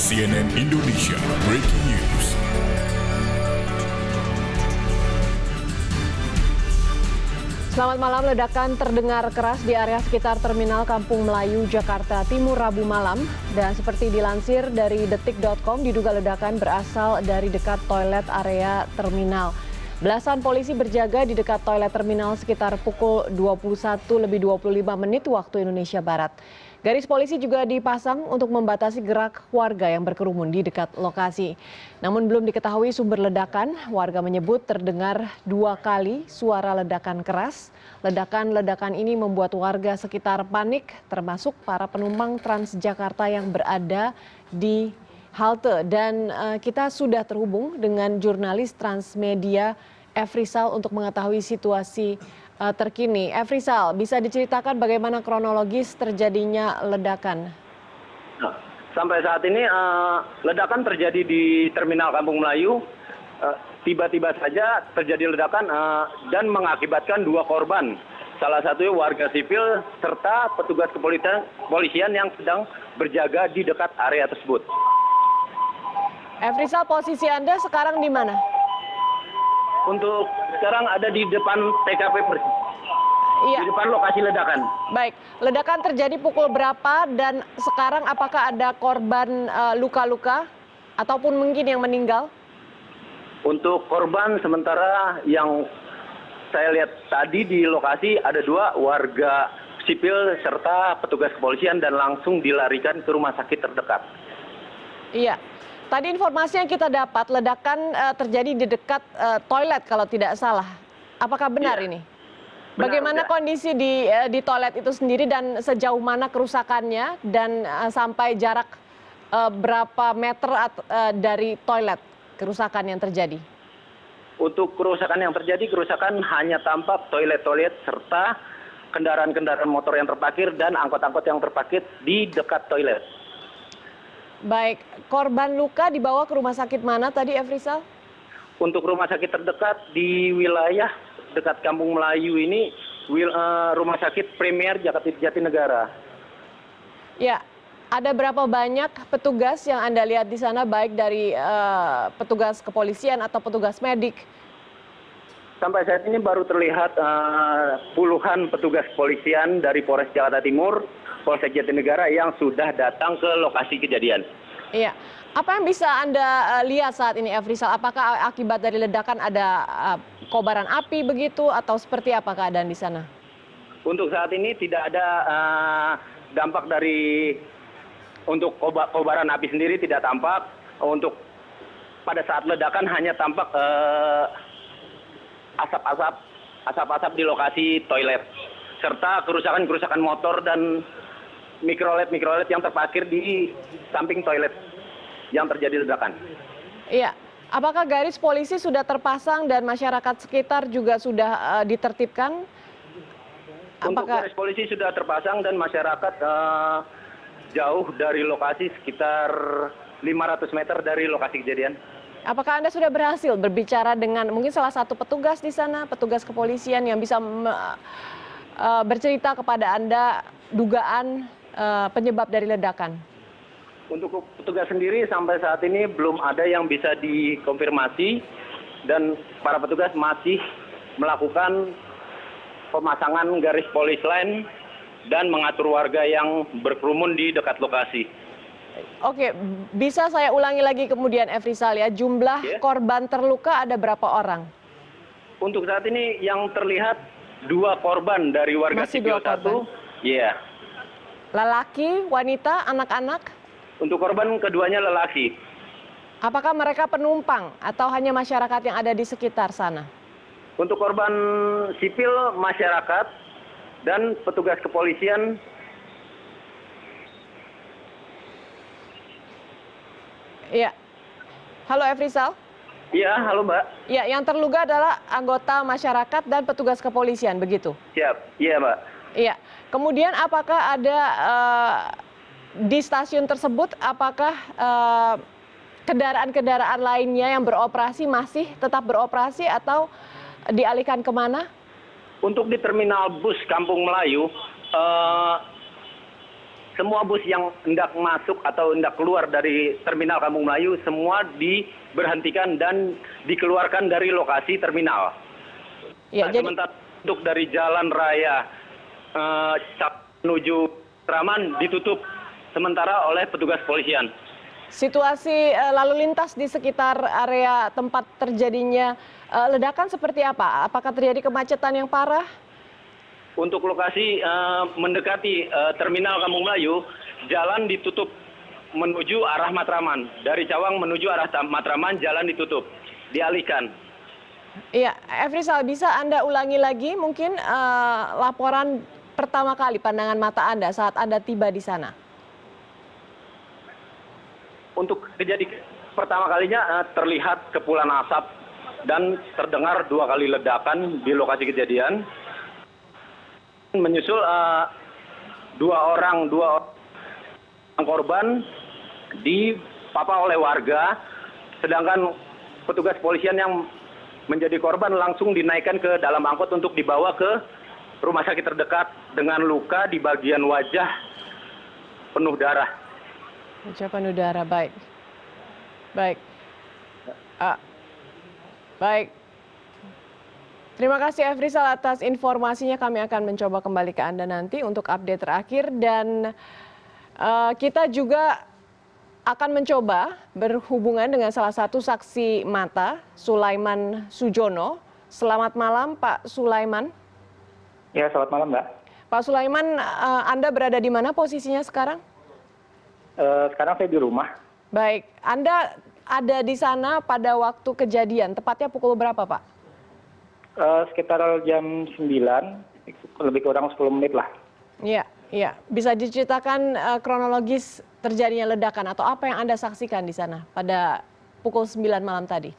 CNN Indonesia Breaking News. Selamat malam, ledakan terdengar keras di area sekitar Terminal Kampung Melayu, Jakarta Timur, Rabu malam. Dan seperti dilansir dari detik.com, diduga ledakan berasal dari dekat toilet area terminal. Belasan polisi berjaga di dekat toilet terminal sekitar pukul 21:25 waktu Indonesia Barat. Garis polisi juga dipasang untuk membatasi gerak warga yang berkerumun di dekat lokasi. Namun belum diketahui sumber ledakan, warga menyebut terdengar 2 kali suara ledakan keras. Ledakan-ledakan ini membuat warga sekitar panik, termasuk para penumpang Transjakarta yang berada di halte. Dan kita sudah terhubung dengan jurnalis Transmedia Efrisal untuk mengetahui situasi terkini. Efrisal, bisa diceritakan bagaimana kronologis terjadinya ledakan? Sampai saat ini ledakan terjadi di Terminal Kampung Melayu. Tiba-tiba saja terjadi ledakan dan mengakibatkan 2 korban. Salah satunya warga sipil serta petugas kepolisian yang sedang berjaga di dekat area tersebut. Efrisal, posisi Anda sekarang di mana? Untuk sekarang ada di depan TKP Iya. di depan lokasi ledakan. Baik, ledakan terjadi pukul berapa dan sekarang apakah ada korban luka-luka ataupun mungkin yang meninggal? Untuk korban sementara yang saya lihat tadi di lokasi ada 2 warga sipil serta petugas kepolisian dan langsung dilarikan ke rumah sakit terdekat. Iya. Tadi informasi yang kita dapat, ledakan terjadi di dekat toilet kalau tidak salah. Apakah benar ini? Benar, Bagaimana ya. kondisi di toilet itu sendiri dan sejauh mana kerusakannya dan sampai jarak berapa meter dari toilet kerusakan yang terjadi? Untuk kerusakan yang terjadi, kerusakan hanya tampak toilet-toilet serta kendaraan-kendaraan motor yang terparkir dan angkot-angkot yang terparkir di dekat toilet. Baik, korban luka dibawa ke rumah sakit mana tadi, Efrisal? Untuk rumah sakit terdekat di wilayah dekat Kampung Melayu ini, Rumah Sakit Premier Jatinegara. Ya, ada berapa banyak petugas yang Anda lihat di sana, baik dari petugas kepolisian atau petugas medik? Sampai saat ini baru terlihat puluhan petugas kepolisian dari Polres Jakarta Timur, Polsek Jatinegara yang sudah datang ke lokasi kejadian. Iya. Apa yang bisa Anda lihat saat ini, Efrisal? Apakah akibat dari ledakan ada kobaran api begitu atau seperti apa keadaan di sana? Untuk saat ini tidak ada dampak dari untuk kobaran api sendiri tidak tampak. Untuk pada saat ledakan hanya tampak asap-asap di lokasi toilet serta kerusakan motor dan mikrolet yang terparkir di samping toilet yang terjadi ledakan. Iya. Apakah garis polisi sudah terpasang dan masyarakat sekitar juga sudah ditertibkan? Untuk garis polisi sudah terpasang dan masyarakat jauh dari lokasi sekitar 500 meter dari lokasi kejadian. Apakah Anda sudah berhasil berbicara dengan mungkin salah satu petugas di sana, petugas kepolisian yang bisa bercerita kepada Anda dugaan penyebab dari ledakan? Untuk petugas sendiri sampai saat ini belum ada yang bisa dikonfirmasi dan para petugas masih melakukan pemasangan garis polis lain dan mengatur warga yang berkerumun di dekat lokasi. Oke, bisa saya ulangi lagi kemudian, Efrisal, ya, jumlah korban terluka ada berapa orang? Untuk saat ini yang terlihat 2 korban dari warga Masih sipil 2 korban? 1. Iya. Lelaki, wanita, anak-anak? Untuk korban keduanya lelaki. Apakah mereka penumpang atau hanya masyarakat yang ada di sekitar sana? Untuk korban sipil masyarakat dan petugas kepolisian. Iya. Halo, Efrisal? Iya, halo Mbak. Ya, yang terluka adalah anggota masyarakat dan petugas kepolisian, begitu? Siap, iya Mbak. Iya. Kemudian apakah ada di stasiun tersebut, apakah kendaraan-kendaraan lainnya yang beroperasi masih tetap beroperasi atau dialihkan kemana? Untuk di terminal bus Kampung Melayu, semua bus yang hendak masuk atau hendak keluar dari terminal Kampung Melayu semua diberhentikan dan dikeluarkan dari lokasi terminal. Ya, jadi Sementara untuk dari jalan raya menuju Matraman ditutup sementara oleh petugas polisian. situasi lalu lintas di sekitar area tempat terjadinya ledakan seperti apa? Apakah terjadi kemacetan yang parah? Untuk lokasi mendekati terminal Kampung Melayu, jalan ditutup menuju arah Matraman. Dari Cawang menuju arah Matraman, jalan ditutup, dialihkan. Iya, Efrisal, bisa Anda ulangi lagi mungkin laporan pertama kali pandangan mata Anda saat Anda tiba di sana? Untuk kejadian pertama kalinya terlihat kepulan asap dan terdengar 2 kali ledakan di lokasi kejadian. Menyusul 2 orang korban dipapa oleh warga, sedangkan petugas polisian yang menjadi korban langsung dinaikkan ke dalam angkot untuk dibawa ke rumah sakit terdekat dengan luka di bagian wajah penuh darah. Ucapan udara, baik. Baik. Baik. Terima kasih Efrisal atas informasinya. Kami akan mencoba kembali ke Anda nanti untuk update terakhir. Dan kita juga akan mencoba berhubungan dengan salah satu saksi mata, Sulaiman Sujono. Selamat malam Pak Sulaiman. Ya, selamat malam Mbak. Pak Sulaiman, Anda berada di mana posisinya sekarang? Sekarang saya di rumah. Baik, Anda ada di sana pada waktu kejadian, tepatnya pukul berapa Pak? Sekitar jam 9, lebih kurang 10 menit lah. Iya, iya. Bisa diceritakan kronologis terjadinya ledakan atau apa yang Anda saksikan di sana pada pukul 9 malam tadi?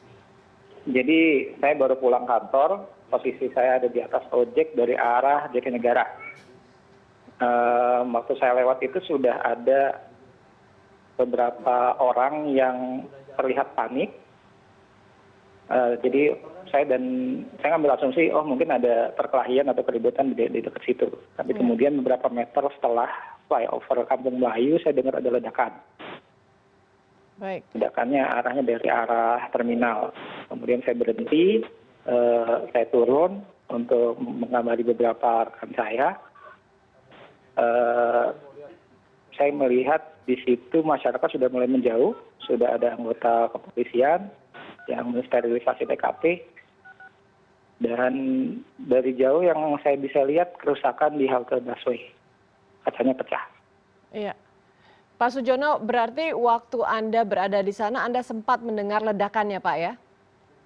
Jadi saya baru pulang kantor, posisi saya ada di atas ojek dari arah Jatinegara. Waktu saya lewat itu sudah ada beberapa orang yang terlihat panik. Jadi saya ngambil asumsi, oh mungkin ada perkelahian atau keributan di dekat situ. Tapi kemudian beberapa meter setelah flyover Kampung Melayu, saya dengar ada ledakan. Baik. Ledakannya arahnya dari arah terminal. Kemudian saya berhenti, saya turun untuk mengabari beberapa rekan saya. Saya melihat di situ masyarakat sudah mulai menjauh, sudah ada anggota kepolisian yang mensterilisasi TKP. Dan dari jauh yang saya bisa lihat kerusakan di halte busway, kacanya pecah. Iya. Pak Sujono, berarti waktu Anda berada di sana Anda sempat mendengar ledakannya Pak ya?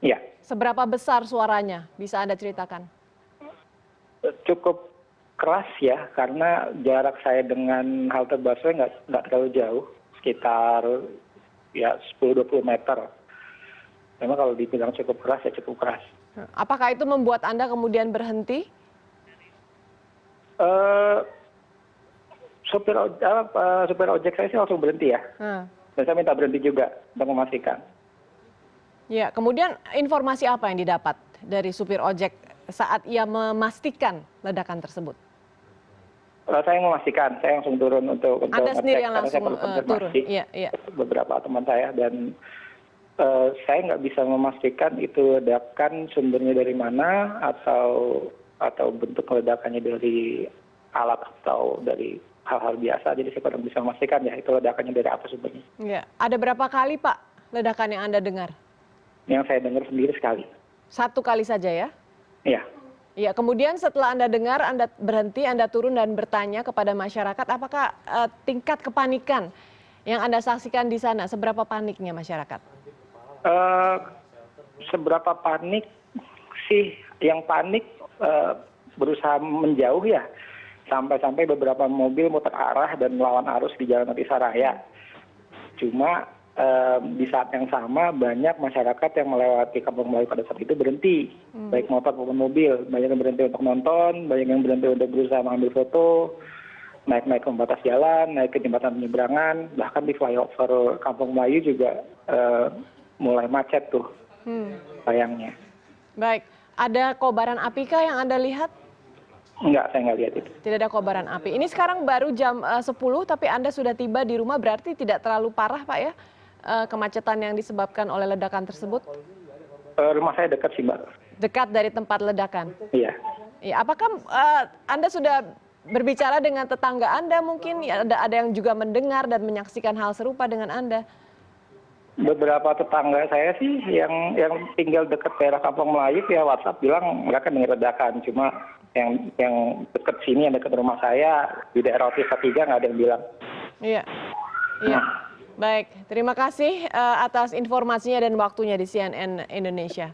Iya. Seberapa besar suaranya? Bisa Anda ceritakan? Cukup keras ya, karena jarak saya dengan halte busway nggak terlalu jauh, sekitar ya 10-20 meter. Memang kalau dibilang cukup keras ya cukup keras. Apakah itu membuat Anda kemudian berhenti? Supir ojek saya sih langsung berhenti ya. Dan saya minta berhenti juga untuk memastikan. Ya, kemudian informasi apa yang didapat dari supir ojek saat ia memastikan ledakan tersebut? Saya memastikan, saya langsung turun untuk Anda sendiri yang karena saya langsung perlu turun? konfirmasi Iya. beberapa teman saya, dan saya nggak bisa memastikan itu ledakan sumbernya dari mana atau bentuk ledakannya dari alat atau dari hal-hal biasa. Jadi saya kurang bisa memastikan ya itu ledakannya dari apa sumbernya. Ya. Ada berapa kali Pak ledakan yang Anda dengar? Yang saya dengar sendiri sekali. 1 kali saja ya? Iya. Ya, kemudian setelah Anda dengar, Anda berhenti, Anda turun dan bertanya kepada masyarakat, apakah tingkat kepanikan yang Anda saksikan di sana, seberapa paniknya masyarakat? Seberapa panik sih, yang panik berusaha menjauh ya, sampai beberapa mobil muter arah dan melawan arus di Jalan Notisaraya. Cuma di saat yang sama banyak masyarakat yang melewati Kampung Melayu pada saat itu berhenti, baik motor maupun mobil. Banyak yang berhenti untuk nonton, banyak yang berhenti untuk berusaha mengambil foto, naik ke pembatas jalan, naik ke jembatan penyeberangan, bahkan di flyover Kampung Melayu juga mulai macet tuh, sayangnya. Baik, ada kobaran api kah yang Anda lihat? Enggak, saya nggak lihat itu. Tidak ada kobaran api. Ini sekarang baru jam 10, tapi Anda sudah tiba di rumah, berarti tidak terlalu parah, Pak ya, kemacetan yang disebabkan oleh ledakan tersebut? Rumah saya dekat sih, Mbak. Dekat dari tempat ledakan? Iya. Ya, apakah Anda sudah berbicara dengan tetangga Anda mungkin? Ya, ada yang juga mendengar dan menyaksikan hal serupa dengan Anda? Beberapa tetangga saya sih yang tinggal dekat daerah Kampung Melayu via WhatsApp bilang mereka dengar ledakan. Cuma yang dekat sini, yang dekat rumah saya di daerah Otista 3 nggak ada yang bilang. Iya. Iya. Baik, terima kasih atas informasinya dan waktunya di CNN Indonesia.